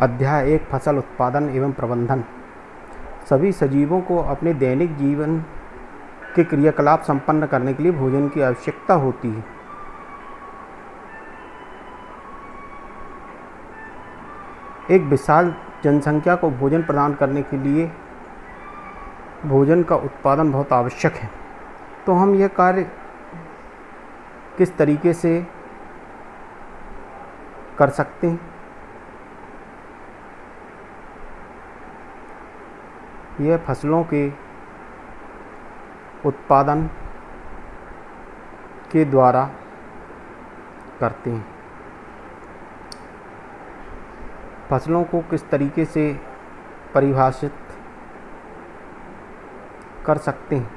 अध्याय 1 फसल उत्पादन एवं प्रबंधन। सभी सजीवों को अपने दैनिक जीवन के क्रियाकलाप संपन्न करने के लिए भोजन की आवश्यकता होती है। एक विशाल जनसंख्या को भोजन प्रदान करने के लिए भोजन का उत्पादन बहुत आवश्यक है। तो हम यह कार्य किस तरीके से कर सकते हैं? यह फसलों के उत्पादन के द्वारा करते हैं। फसलों को किस तरीके से परिभाषित कर सकते हैं?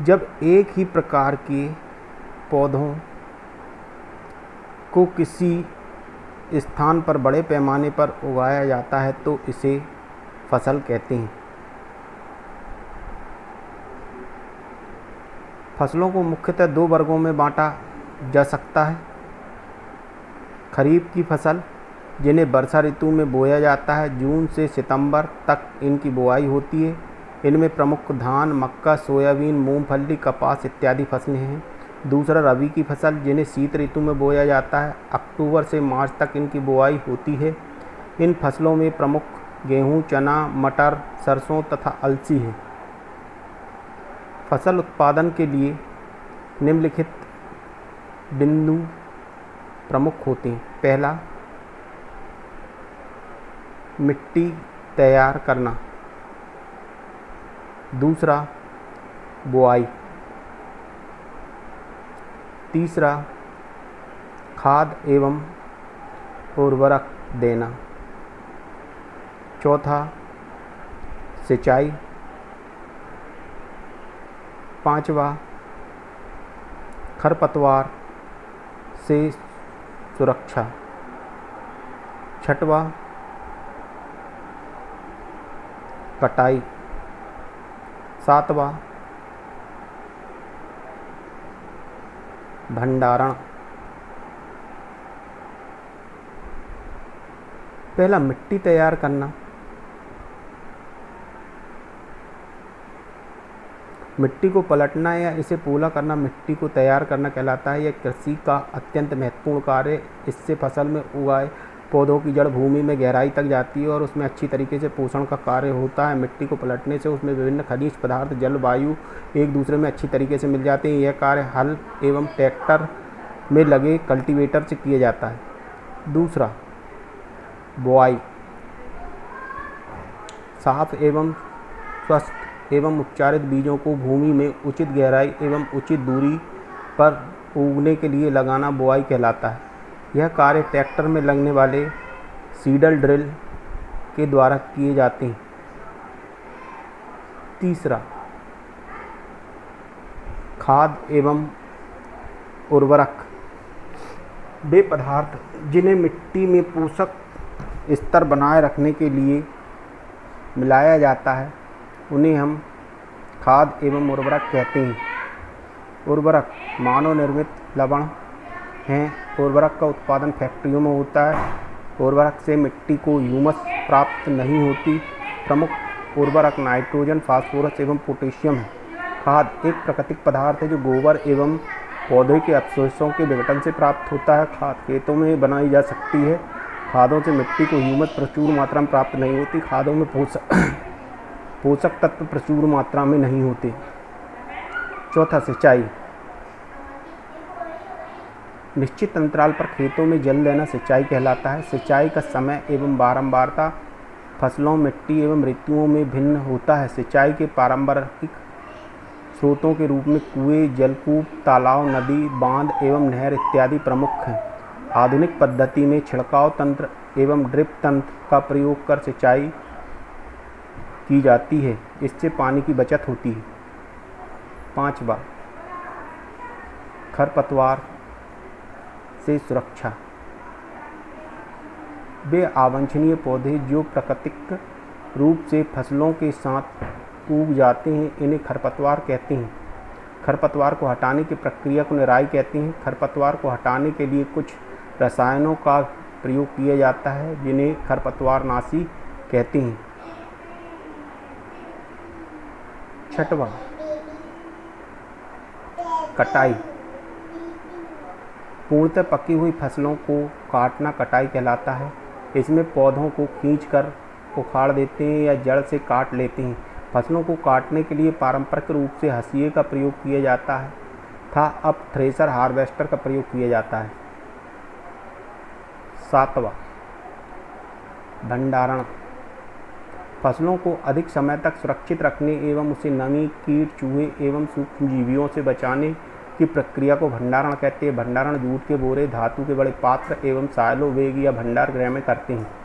जब एक ही प्रकार के पौधों को किसी स्थान पर बड़े पैमाने पर उगाया जाता है तो इसे फसल कहते हैं। फसलों को मुख्यतः दो वर्गों में बांटा जा सकता है। खरीफ की फसल, जिन्हें वर्षा ऋतु में बोया जाता है, जून से सितंबर तक इनकी बुआई होती है। इनमें प्रमुख धान, मक्का, सोयाबीन, मूंगफली, कपास इत्यादि फसलें हैं। दूसरा रबी की फसल, जिन्हें शीत ऋतु में बोया जाता है, अक्टूबर से मार्च तक इनकी बुआई होती है। इन फसलों में प्रमुख गेहूं, चना, मटर, सरसों तथा अलसी है। फसल उत्पादन के लिए निम्नलिखित बिंदु प्रमुख होते हैं। पहला, मिट्टी तैयार करना। दूसरा, बुआई। तीसरा, खाद एवं उर्वरक देना। चौथा, सिंचाई। पांचवा, खरपतवार से सुरक्षा। छठवां, कटाई। सातवां, भंडारण। पहला, मिट्टी तैयार करना। मिट्टी को पलटना या इसे पोला करना मिट्टी को तैयार करना कहलाता है। यह कृषि का अत्यंत महत्वपूर्ण कार्य है। इससे फसल में उगाए पौधों की जड़ भूमि में गहराई तक जाती है और उसमें अच्छी तरीके से पोषण का कार्य होता है। मिट्टी को पलटने से उसमें विभिन्न खनिज पदार्थ, जल, वायु एक दूसरे में अच्छी तरीके से मिल जाते हैं। यह कार्य हल एवं ट्रैक्टर में लगे कल्टीवेटर से किया जाता है। दूसरा, बुआई। साफ एवं स्वस्थ एवं उपचारित बीजों को भूमि में उचित गहराई एवं उचित दूरी पर उगने के लिए लगाना बुआई कहलाता है। यह कार्य ट्रैक्टर में लगने वाले सीडल ड्रिल के द्वारा किए जाते हैं। तीसरा, खाद एवं उर्वरक। वे पदार्थ जिन्हें मिट्टी में पोषक स्तर बनाए रखने के लिए मिलाया जाता है उन्हें हम खाद एवं उर्वरक कहते हैं। उर्वरक मानव निर्मित लवण हैं। उर्वरक का उत्पादन फैक्ट्रियों में होता है। उर्वरक से मिट्टी को ह्यूमस प्राप्त नहीं होती। प्रमुख उर्वरक नाइट्रोजन, फास्फोरस एवं पोटेशियम है। खाद एक प्राकृतिक पदार्थ है जो गोबर एवं पौधे के अवशेषों के विघटन से प्राप्त होता है। खाद खेतों में बनाई जा सकती है। खादों से मिट्टी को ह्यूमस प्रचुर मात्रा में प्राप्त नहीं होती। खादों में पोषक तत्व प्रचुर मात्रा में नहीं होते। चौथा, सिंचाई। निश्चित अंतराल पर खेतों में जल देना सिंचाई कहलाता है। सिंचाई का समय एवं बारंबारता फसलों, मिट्टी एवं ऋतुओं में भिन्न होता है। सिंचाई के पारंपरिक स्रोतों के रूप में कुएं, जलकूप, तालाब, नदी, बांध एवं नहर इत्यादि प्रमुख हैं। आधुनिक पद्धति में छिड़काव तंत्र एवं ड्रिप तंत्र का प्रयोग कर सिंचाई की जाती है। इससे पानी की बचत होती है। पांचवा, खरपतवार से सुरक्षा। वे अवांछनीय पौधे जो प्राकृतिक रूप से फसलों के साथ उग जाते हैं इन्हें खरपतवार कहते हैं। खरपतवार को हटाने की प्रक्रिया को निराई कहते हैं। खरपतवार को हटाने के लिए कुछ रसायनों का प्रयोग किया जाता है, जिन्हें खरपतवारनाशी कहते हैं। छठवां, कटाई। पूर्णतः पकी हुई फसलों को काटना कटाई कहलाता है। इसमें पौधों को खींचकर उखाड़ देते हैं या जड़ से काट लेते हैं। फसलों को काटने के लिए पारंपरिक रूप से हंसिए का प्रयोग किया जाता है था, अब थ्रेशर हार्वेस्टर का प्रयोग किया जाता है। सातवां, भंडारण। फसलों को अधिक समय तक सुरक्षित रखने एवं उसे नमी, कीट, चूहे एवं सूक्ष्म जीवियों से बचाने की प्रक्रिया को भंडारण कहते हैं। भंडारण जूट के बोरे, धातु के बड़े पात्र एवं साइलो बैग या भंडार गृह में करते हैं।